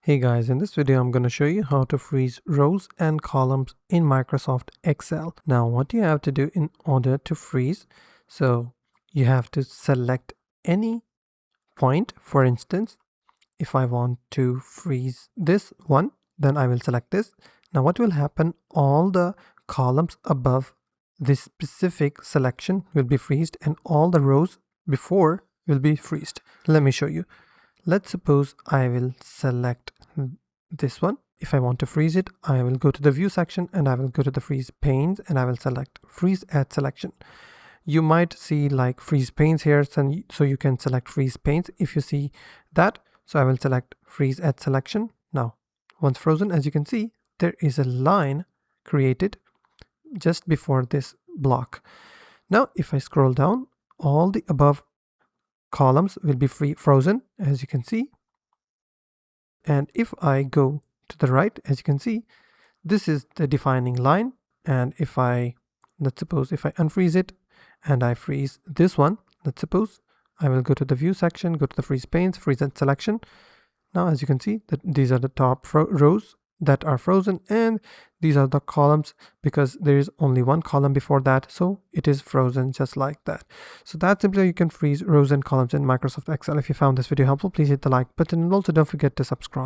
Hey guys, in this video I'm going to show you how to freeze rows and columns in Microsoft Excel. Now what you have to do in order to freeze, so you have to select any point. For instance, if I want to freeze this one, then I will select this. Now what will happen, all the columns above this specific selection will be freezed and all the rows before will be freezed. Let me show you. Let's suppose I will select this one. If I want to freeze it, I will go to the view section and I will go to the freeze panes and I will select freeze at selection. You might see like freeze panes here, so you can select freeze panes if you see that. So I will select freeze at selection. Now, once frozen, as you can see, there is a line created just before this block. Now, if I scroll down, all the above columns will be frozen, as you can see. And if I go to the right, as you can see, this is the defining line. And if let's suppose if I unfreeze it and I freeze this one, let's suppose I will go to the view section, go to the freeze panes, freeze at selection. Now, as you can see, that these are the top rows that are frozen, and these are the columns because there is only one column before that, so it is frozen just like that. So that's simply how you can freeze rows and columns in Microsoft Excel. If you found this video helpful, please hit the like button and also don't forget to subscribe.